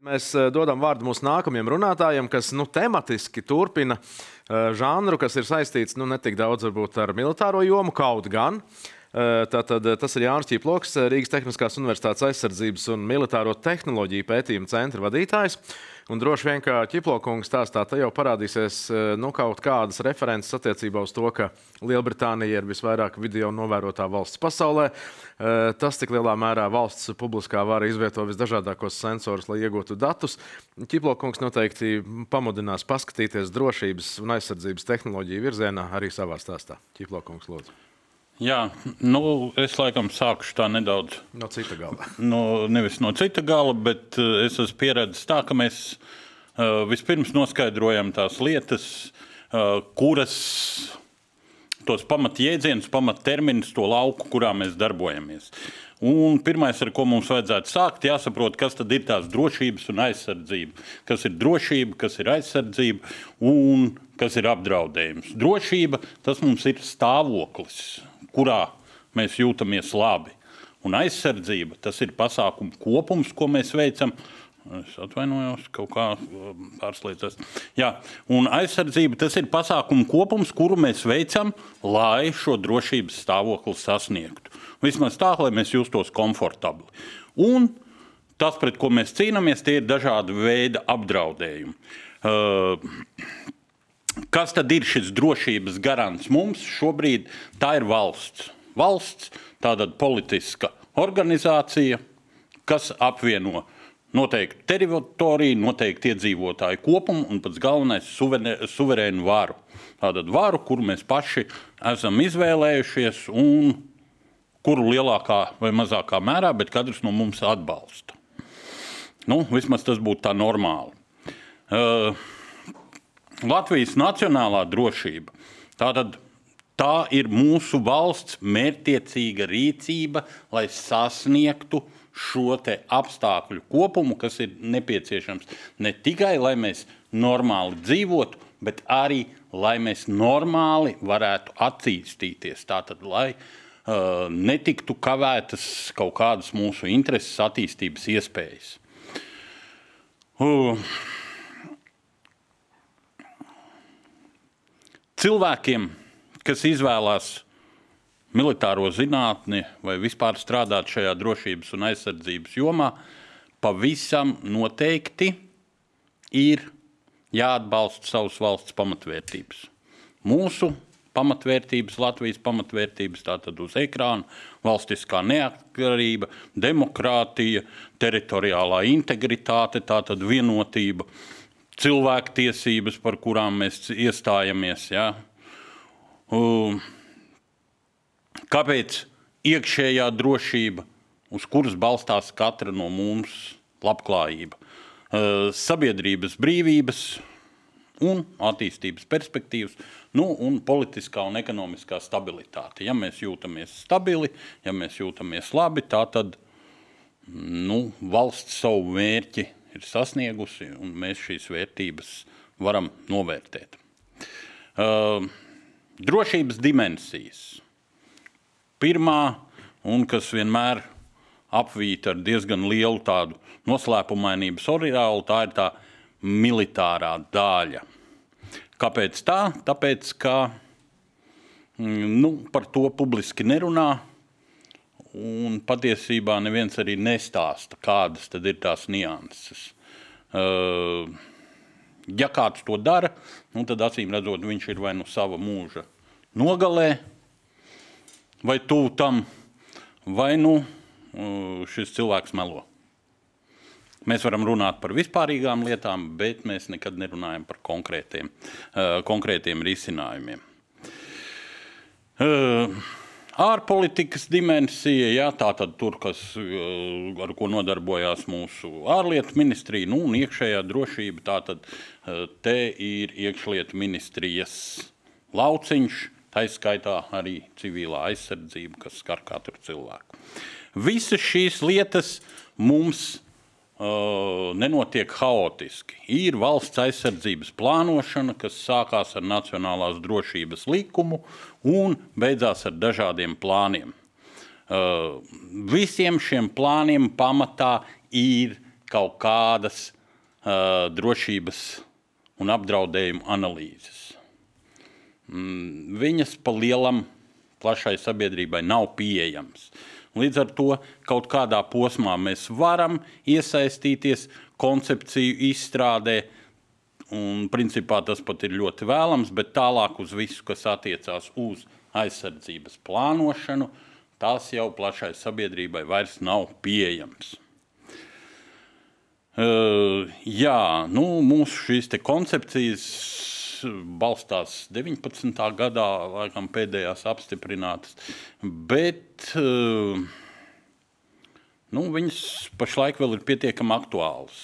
Mēs dodam vārdu mūsu nākamajiem runātājiem, kas tematiski turpina žanru, kas ir saistīts ne tik daudz varbūt ar militāro jomu, kaut gan. Tātad tas ir Jānis Ķiploks, Rīgas Tehniskās universitātes aizsardzības un militāro tehnoloģiju pētījuma centra vadītājs. Un droši vien, kā Ķiplokungs stāstā, te jau parādīsies kaut kādas references attiecībā uz to, ka Lielbritānija ir visvairāk video novērotā valsts pasaulē. Tas, cik lielā mērā valsts publiskā vara izvieto visdažādākos sensorus, lai iegūtu datus. Ķiplokungs noteikti pamudinās paskatīties drošības un aizsardzības tehnoloģiju virzienā arī savā stāstā. Ķiplokungs, lūdzu. Jā, es laikam sākušu tā nedaudz. No cita gala. Nevis no cita gala, bet es esmu pieredzis tā, ka mēs vispirms noskaidrojam tās lietas, kuras tos pamatjēdzienus, pamatterminus, to lauku, kurā mēs darbojamies. Un pirmais, ar ko mums vajadzētu sākt, jāsaprot, kas tad ir tās drošības un aizsardzība. Kas ir drošība, kas ir aizsardzība un kas ir apdraudējums. Drošība, tas mums ir stāvoklis, kurā mēs jūtamies labi. Un aizsardzība, tas ir pasākumu kopums, ko mēs veicam. Es atvainojos, kaut kā pārslēdzas. Jā, un aizsardzība, tas ir pasākumu kopums, kuru mēs veicam, lai šo drošības stāvokli sasniegtu. Vismaz tā, lai mēs justos komfortabli. Un tas, pret ko mēs cīnāmies, tie ir dažādi veidi apdraudējumi. Kas tad ir šis drošības garants mums? Šobrīd tā ir valsts. Valsts, tātad politiska organizācija, kas apvieno noteikti teritoriju, noteikti iedzīvotāju kopumu un pats galvenais suverēnu varu. Tātad varu, kuru mēs paši esam izvēlējušies un kuru lielākā vai mazākā mērā, bet katrs no mums atbalsta. Vismaz tas būtu tā normāli. Latvijas nacionālā drošība, tātad tā ir mūsu valsts mērķtiecīga rīcība, lai sasniegtu šo te apstākļu kopumu, kas ir nepieciešams ne tikai, lai mēs normāli dzīvotu, bet arī, lai mēs normāli varētu attīstīties. Tātad, lai netiktu kavētas kaut kādas mūsu intereses attīstības iespējas. Cilvēkiem, kas izvēlās militāro zinātni vai vispār strādāt šajā drošības un aizsardzības jomā, pavisam noteikti ir jāatbalsta savas valsts pamatvērtības. Mūsu pamatvērtības, Latvijas pamatvērtības, tātad uz ekrāna, valstiskā neatkarība, demokrātija, teritoriālā integritāte, tātad vienotība, cilvēktiesības, par kurām mēs iestājamies. Ja? Kāpēc iekšējā drošība, uz kuras balstās katra no mums labklājība? Sabiedrības brīvības un attīstības perspektīvas, un politiskā un ekonomiskā stabilitāte. Ja mēs jūtamies stabili, ja mēs jūtamies labi, tā tad valsts savu mērķi ir sasniegusi, un mēs šīs vērtības varam novērtēt. Drošības dimensijas. Pirmā, un kas vienmēr apvīta ar diezgan lielu tādu noslēpumainības orālu, tā ir tā militārā daļa. Kāpēc tā? Tāpēc, ka par to publiski nerunā, un patiesībā neviens arī nestāsta, kādas tad ir tās nianses. Ja kāds to dara, tad acīm redzot, viņš ir vai sava mūža nogalē, vai tuvu tam, vai šis cilvēks melo. Mēs varam runāt par vispārīgām lietām, bet mēs nekad nerunājam par konkrētiem risinājumiem. Ārpolitikas dimensija, tātad tur, ar ko nodarbojās mūsu ārlietu ministrija, un iekšējā drošība, tātad te ir iekšlietu ministrijas lauciņš, taiskaitā arī civilā aizsardzība, kas skar katru cilvēku. Visas šīs lietas mums nenotiek haotiski. Ir valsts aizsardzības plānošana, kas sākās ar Nacionālās drošības likumu un beidzās ar dažādiem plāniem. Visiem šiem plāniem pamatā ir kaut kādas drošības un apdraudējumu analīzes. Viņas pa lielam plašai sabiedrībai nav pieejams. Līdz ar to kaut kādā posmā mēs varam iesaistīties koncepciju izstrādē, un principā tas pat ir ļoti vēlams, bet tālāk uz visu, kas attiecās uz aizsardzības plānošanu, tās jau plašai sabiedrībai vairs nav pieejams. Mūsu šīs te koncepcijas balstās 19. gadā, laikam pēdējās apstiprinātas, bet viņas pašlaik vēl ir pietiekami aktuālas.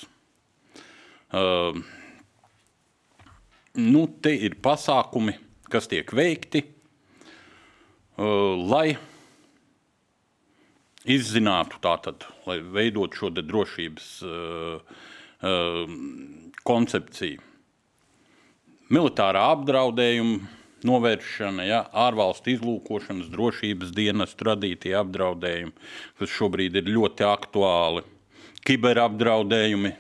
Te ir pasākumi, kas tiek veikti, lai izzinātu tātad, lai veidot šo drošības koncepciju. Militārā apdraudējuma novēršana, ārvalstu izlūkošanas drošības dienestu radītie apdraudējumi, kas šobrīd ir ļoti aktuāli, kiberapdraudējumi.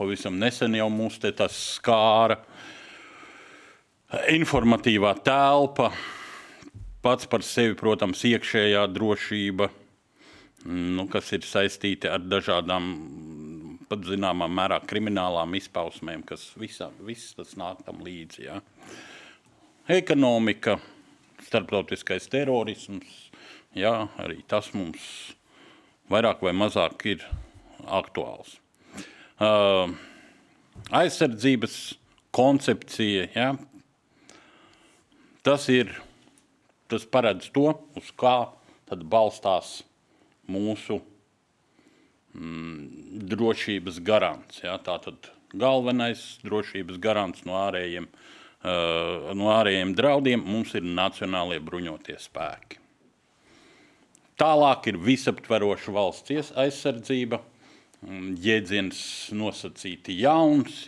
Pavisam nesen jau mūs te tas skāra, informatīvā telpa, pats par sevi, protams, iekšējā drošība, kas ir saistīta ar dažādām, pat zināmā mērā, kriminālām izpausmēm, kas viss tas nāk tam līdzi. Ja. Ekonomika, starptautiskais terorisms, arī tas mums vairāk vai mazāk ir aktuāls. Aizsardzības koncepcija, tas paredz to, uz kā tad balstās mūsu drošības garants. Tātad galvenais drošības garants no ārējiem draudiem mums ir nacionālie bruņotie spēki. Tālāk ir visaptveroša valsts aizsardzība, jēdziens nosacīti jauns,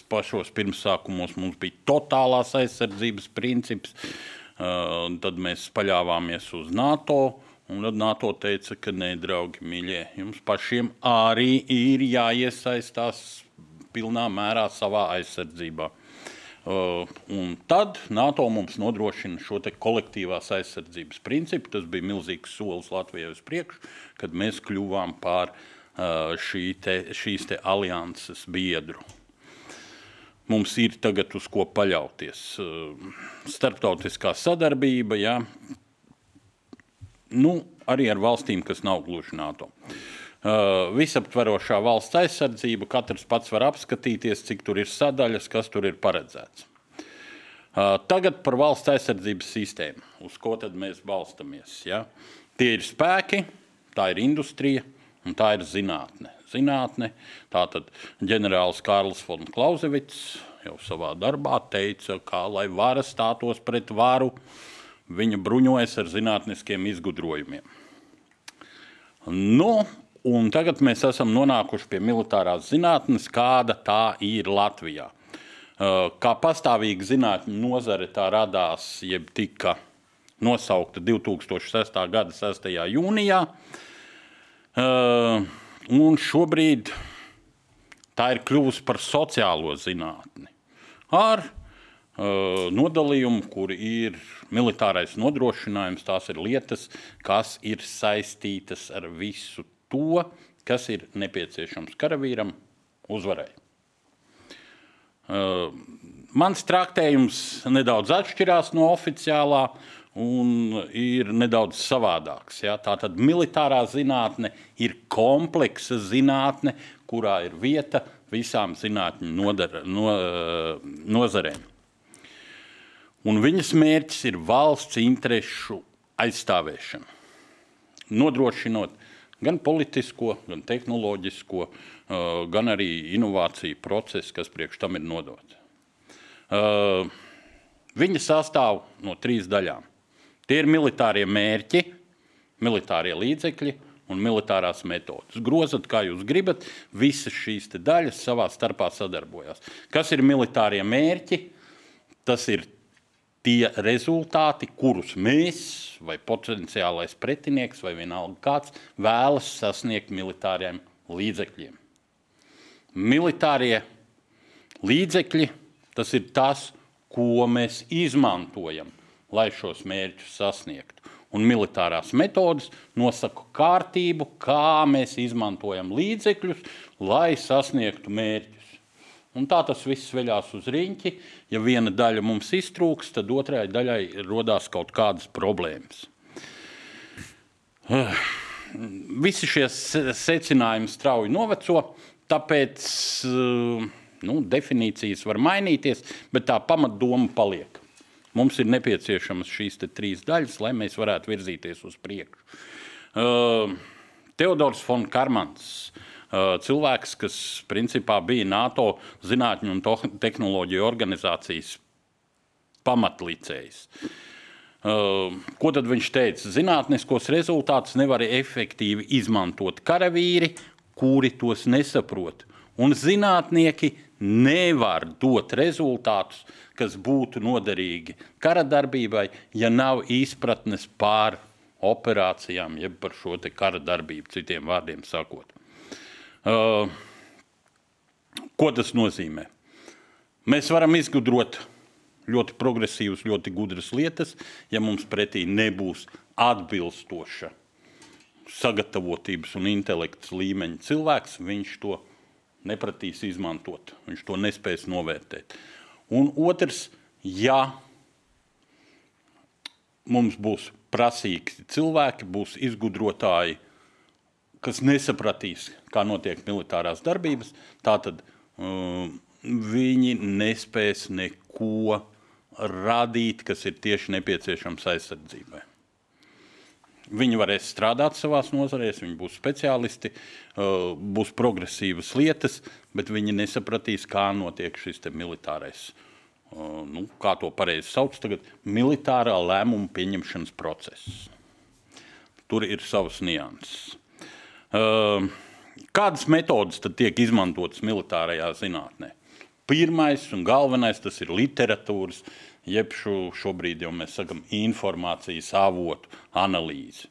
pašos pirmsākumos mums bija totālās aizsardzības princips, tad mēs paļāvāmies uz NATO, un tad NATO teica, ka ne, draugi mīļie, jums pašiem arī ir jāiesaistās pilnā mērā savā aizsardzībā. Un tad NATO mums nodrošina šo te kolektīvās aizsardzības principu. Tas bija milzīgs solis Latvijai uz priekšu, kad mēs kļuvām par šīs te alianses biedru. Mums ir tagad uz ko paļauties. Starptautiskā sadarbība, arī ar valstīm, kas nav gluži NATO. Visaptverošā valsts aizsardzība, katrs pats var apskatīties, cik tur ir sadaļas, kas tur ir paredzēts. Tagad par valsts aizsardzības sistēmu, uz ko tad mēs balstamies. Tie ir spēki, tā ir industrija un tā ir zinātne. Tātad ģenerālis Kārlis von Clausewitz jau savā darbā teica, kā lai vara stātos pret varu, viņa bruņojas ar zinātniskiem izgudrojumiem. Un tagad mēs esam nonākuši pie militārās zinātnes, kāda tā ir Latvijā. Kā pastāvīga zinātņu nozare tā radās, jeb tika nosaukta 2006. gada 6. jūnijā. Un šobrīd tā ir kļuvusi par sociālo zinātni. Ar nodalījumu, kur ir militārais nodrošinājums, tās ir lietas, kas ir saistītas ar visu to, kas ir nepieciešams karavīram uzvarai. Mans traktējums nedaudz atšķirās no oficiālā un ir nedaudz savādāks. Tātad militārā zinātne ir kompleksa zinātne, kurā ir vieta visām zinātņu nozarēm. Un viņas mērķis ir valsts interešu aizstāvēšana, nodrošinot gan politisko, gan tehnoloģisko, gan arī inovāciju procesu, kas priekš tam ir nodoti. Viņa sastāv no 3 daļām. Tie ir militārie mērķi, militārie līdzekļi un militārās metodas. Grozat, kā jūs gribat, visas šīs te daļas savā starpā sadarbojās. Kas ir militārie mērķi? Tas ir tie rezultāti, kurus mēs, vai potenciālais pretinieks, vai vienalga kāds, vēlas sasniegt militāriem līdzekļiem. Militārie līdzekļi, tas ir tas, ko mēs izmantojam, lai šos mērķus sasniegtu. Un militārās metodes nosaka kārtību, kā mēs izmantojam līdzekļus, lai sasniegtu mērķus. Un tā tas viss veļās uz riņķi. Ja viena daļa mums iztrūks, tad otrai daļai rodās kaut kādas problēmas. Visi šie secinājumi strauji noveco, tāpēc definīcijas var mainīties, bet tā pamatdoma paliek. Mums ir nepieciešamas šīs 3 daļas, lai mēs varētu virzīties uz priekšu. Teodors von Karmans, cilvēks, kas principā bija NATO zinātņu un tehnoloģiju organizācijas pamatlicējs. Ko tad viņš teica? Zinātniskos rezultātus nevar efektīvi izmantot karavīri, kuri tos nesaprot. Un zinātnieki nevar dot rezultātus, kas būtu noderīgi kara darbībai, ja nav izpratnes pār operācijām, jeb par šo te kara darbību, citiem vārdiem sakot. Ko tas nozīmē? Mēs varam izgudrot ļoti progresīvas, ļoti gudras lietas, ja mums pretī nebūs atbilstoša sagatavotības un intelekts līmeņa cilvēks, viņš to nepratīs izmantot, viņš to nespēs novērtēt. Un otrs, ja mums būs prasīgi cilvēki, būs izgudrotāji, kas nesapratīs, kā notiek militārās darbības, tātad viņi nespēs neko radīt, kas ir tieši nepieciešams aizsardzībai. Viņi varēs strādāt savās nozarēs, viņi būs speciālisti, būs progresīvas lietas, bet viņi nesapratīs, kā notiek šis te militārais, kā to pareizi sauc tagad, militārā lēmuma pieņemšanas process. Tur ir savas nianses. Kādas metodas tad tiek izmantotas militārajā zinātnē? Pirmais un galvenais, tas ir literatūras, jeb šobrīd jau mēs sakam informācijas avotu analīzi.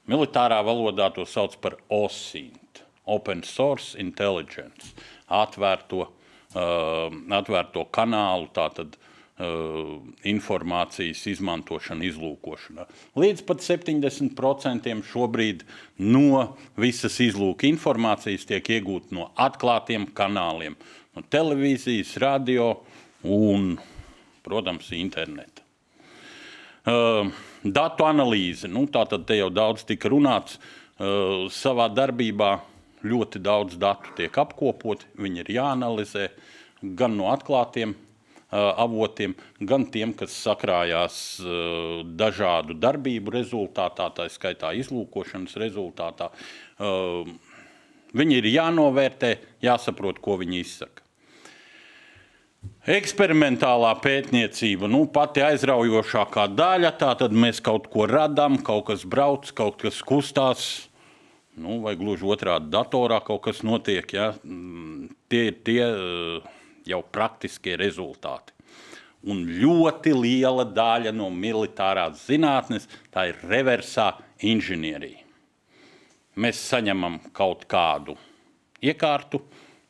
Militārā valodā to sauc par OSINT, Open Source Intelligence, atvērto kanālu, tātad informācijas izmantošana, izlūkošana. Līdz pat 70% šobrīd no visas izlūka informācijas tiek iegūt no atklātiem kanāliem, no televīzijas, radio un, protams, interneta. Datu analīze, tātad te jau daudz tika runāts, savā darbībā ļoti daudz datu tiek apkopoti, viņi ir jāanalizē gan no atklātiem avotiem, gan tiem, kas sakrājās dažādu darbību rezultātā, tā skaitā izlūkošanas rezultātā. Viņi ir jānovērtē, jāsaprot, ko viņi izsaka. Eksperimentālā pētniecība, pati aizraujošākā daļa, tātad mēs kaut ko radām, kaut kas brauc, kaut kas kustās, vai gluži otrādi datorā kaut kas notiek, ja? Tie ir tie jau praktiskie rezultāti. Un ļoti liela daļa no militārās zinātnes, tā ir reversā inženierija. Mēs saņemam kaut kādu iekārtu,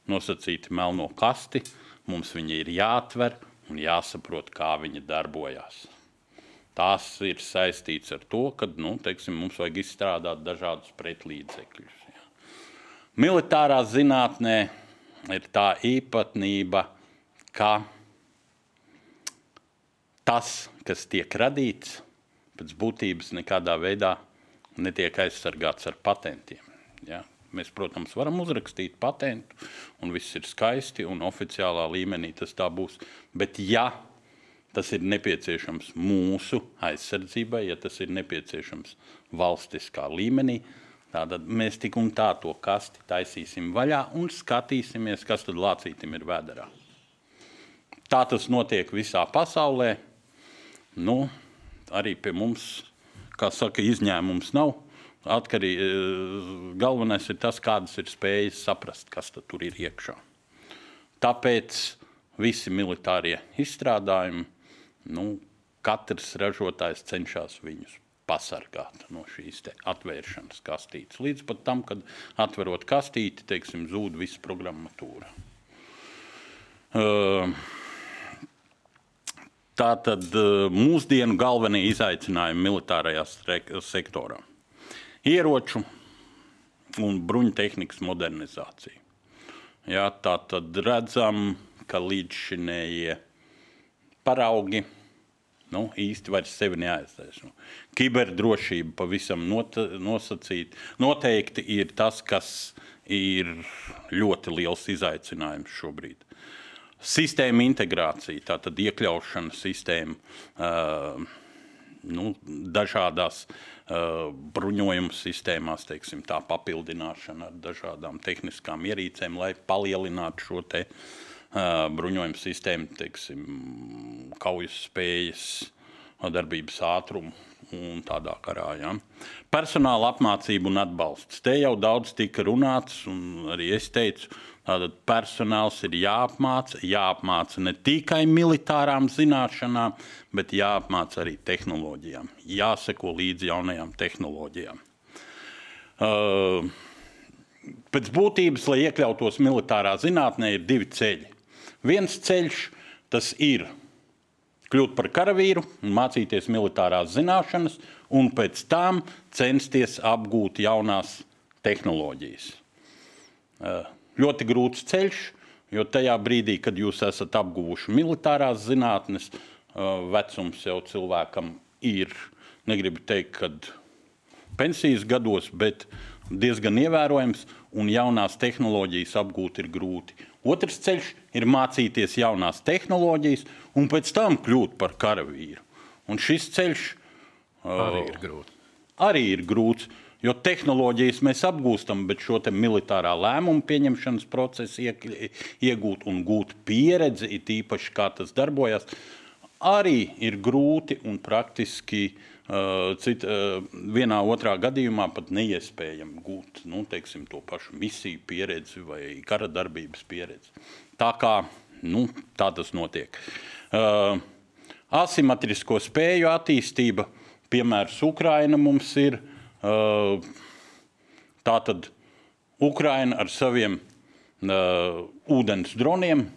nosacīti melno kasti, mums viņa ir jāatver un jāsaprot, kā viņa darbojās. Tas ir saistīts ar to, ka, mums vajag izstrādāt dažādus pretlīdzekļus. Ja. Militārā zinātnē ir tā īpatnība, ka tas, kas tiek radīts, pēc būtības nekādā veidā netiek aizsargāts ar patentiem. Ja. Mēs, protams, varam uzrakstīt patentu, un viss ir skaisti, un oficiālā līmenī tas tā būs. Bet ja tas ir nepieciešams mūsu aizsardzībai, ja tas ir nepieciešams valstiskā līmenī, tad mēs tik un tā to kasti taisīsim vaļā un skatīsimies, kas tad lācītim ir vēderā. Tā tas notiek visā pasaulē. Arī pie mums, kā saka, izņēmums nav. Galvenais ir tas, kādas ir spējas saprast, kas tur ir iekšā. Tāpēc visi militārie izstrādājumi, katrs ražotājs cenšas viņus pasargāt no šīs atvēršanas kastītes. Līdz pat tam, kad atverot kastīti, teiksim, zūd visa programmatūra. Tātad mūsdienu galvenie izaicinājumi militārajā sektorā. Ieroču un bruņtehnikas modernizācija. Jā, tātad redzam, ka līdzšinējie paraugi īsti vairs sevi neaiztaisno. Kiberdrošība pavisam nosacīta. Noteikti ir tas, kas ir ļoti liels izaicinājums šobrīd. Sistēma integrācija, tātad iekļaušana sistēmu dažādās bruņojuma sistēmās, teiksim, tā papildināšana ar dažādām tehniskām ierīcēm, lai palielinātu šo te bruņojuma sistēmu, teiksim, kaujas spējas, darbības ātrumu un tādā karā. Ja. Personāla apmācība un atbalsts. Te jau daudz tika runāts, un arī es teicu, tātad personāls ir jāapmāca ne tikai militārām zināšanām, bet jāapmāca arī tehnoloģijām. Jāseko līdzi jaunajām tehnoloģijām. Pēc būtības, lai iekļautos militārā zinātnē, ir divi ceļi. Viens ceļš, tas ir kļūt par karavīru un mācīties militārās zināšanas, un pēc tam censties apgūt jaunās tehnoloģijas. Ļoti grūts ceļš, jo tajā brīdī, kad jūs esat apguvuši militārās zinātnes, vecums jau cilvēkam ir, negribu teikt, kad pensijas gados, bet diezgan ievērojams, un jaunās tehnoloģijas apgūt ir grūti. Otrs ceļš ir mācīties jaunās tehnoloģijas un pēc tam kļūt par karavīru. Un šis ceļš arī ir grūts, jo tehnoloģijas mēs apgūstam, bet šo te militārā lēmumu pieņemšanas procesu iegūt un gūt pieredzi, it īpaši kā tas darbojas, arī ir grūti un praktiski vienā otrā gadījumā pat neiespējami gūt, teiksim, to pašu misiju pieredzi vai kara darbības pieredzi. Tā kā, tā tas notiek. Asimetrisko spēju attīstība, piemērs Ukraina mums ir, tātad Ukraina ar saviem ūdens droniem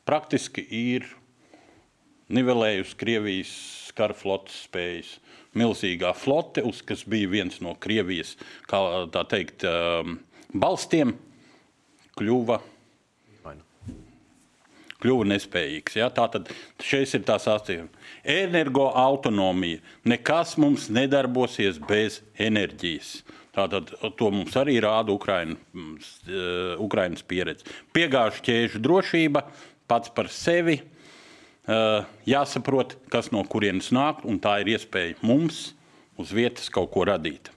praktiski ir nivelējusi Krievijas kara flotes spējas. Milzīgā flote, kas bija viens no Krievijas, kā tā teikt, balstiem, kļuva nespējīgs. Ja? Tātad šeit ir tās attīstības. Energoautonomija. Nekas mums nedarbosies bez enerģijas. Tātad to mums arī rāda Ukrainas pieredze. Piegāžu ķēžu drošība pats par sevi. Jāsaprot, kas no kurienes nāk, un tā ir iespēja mums uz vietas kaut ko radīt.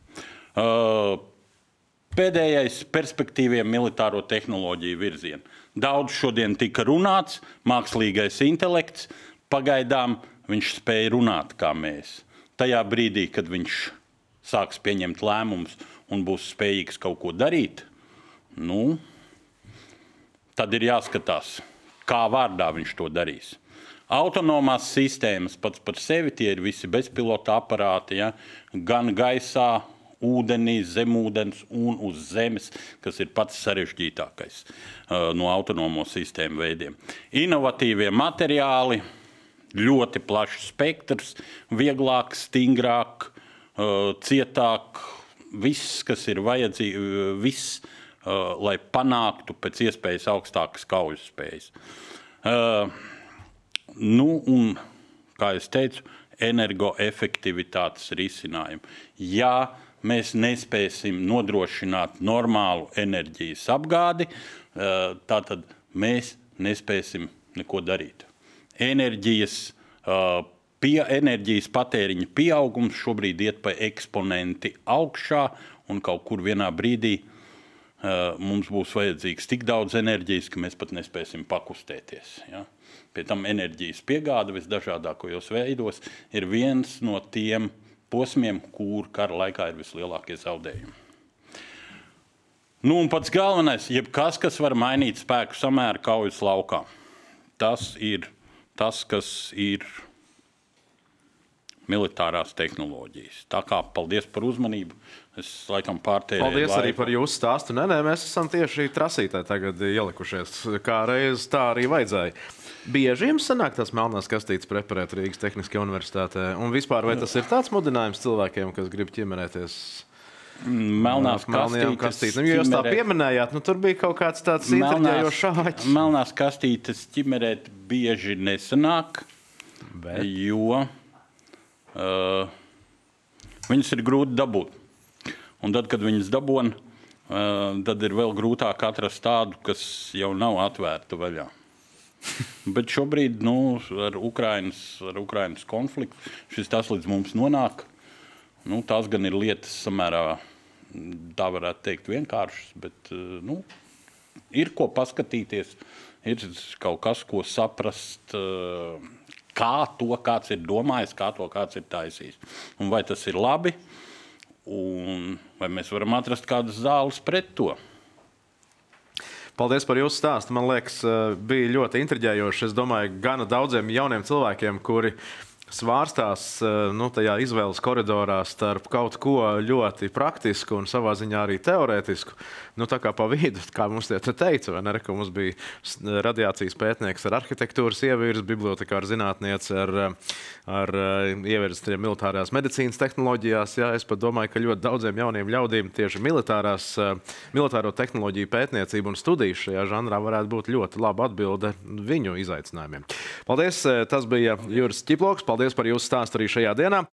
Pēdējais perspektīviem militāro tehnoloģiju virzienu. Daudz šodien tika runāts, mākslīgais intelekts, pagaidām viņš spēja runāt kā mēs. Tajā brīdī, kad viņš sāks pieņemt lēmumus un būs spējīgs kaut ko darīt, tad ir jāskatās, kā vārdā viņš to darīs. Autonomās sistēmas pats par sevi, tie ir visi bezpilota aparāti, ja? Gan gaisā, ūdenī, zemūdens un uz zemes, kas ir pats sarežģītākais no autonomo sistēmu veidiem. Inovatīvie materiāli, ļoti plašs spektrs, vieglāk, stingrāk, cietāk, viss, kas ir vajadzīgs, lai panāktu pēc iespējas augstākas kaujas spējas. Un, kā es teicu, energoefektivitātes risinājumi. Ja mēs nespēsim nodrošināt normālu enerģijas apgādi, tātad mēs nespēsim neko darīt. Enerģijas patēriņa pieaugums šobrīd iet pa eksponenti augšā, un kaut kur vienā brīdī mums būs vajadzīgs tik daudz enerģijas, ka mēs pat nespēsim pakustēties. Ja? Pie tam enerģijas piegāde visdažādākajos veidos ir viens no tiem posmiem, kur kara laikā ir vislielākie zaudējumi. Un pats galvenais, jebkas, kas var mainīt spēku samēru kaujas laukā, tas ir tas, kas ir militārās tehnoloģijas. Tā kā paldies par uzmanību. Es laikam pārtērēju Paldies laiku. arī par jūsu stāstu. Nē, mēs esam tieši trasītē tagad ielikušies. Kā reiz tā arī vajadzēja. Bieži jums sanāk tās melnās kastītes preparēt Rīgas Tehniskajā universitātē? Un vispār vai tas ir tāds mudinājums cilvēkiem, kas grib ķimerēties? Melnās kastītes. Nu, jūs tā pieminējāt, nu tur bija kaut kāds tāds intriģējošs āķis. Melnās kastītes ķimerēt bieži nesanāk, jo viņas ir grūti dabūt. Un tad, kad viņas dabon, tad ir vēl grūtāk atrast tādu, kas jau nav atvērta vaļā. Bet šobrīd, ar Ukrainas konfliktu, šis tas līdz mums nonāk. Tās gan ir lietas samērā, tā varētu teikt, vienkāršas, bet ir ko paskatīties, ir kaut kas, ko saprast, kāds ir domājis, kā to kāds ir taisījis. Un vai tas ir labi, un vai mēs varam atrast kādas zāles pret to. Paldies par jūsu stāstu. Man liekas, bija ļoti intriģējoši. Es domāju, gana daudziem jauniem cilvēkiem, kuri svārstās tajā izvēles koridorā starp kaut ko ļoti praktisku un savā ziņā arī teorētisku. Tā kā pa vidu, kā mums te teica, vai ne, ka mums bija radiācijas pētnieks ar arhitektūras ievirzi, bibliotekāra zinātniece ar ievirzi militārās medicīnas tehnoloģijās. Jā, es pat domāju, ka ļoti daudziem jauniem ļaudīm tieši militāro tehnoloģiju pētniecību un studijas šajā žanrā varētu būt ļoti laba atbilde viņu izaicinājumiem. Paldies, tas bija Juris Ķiploks. Paldies par jūsu stāstu arī šajā dienā.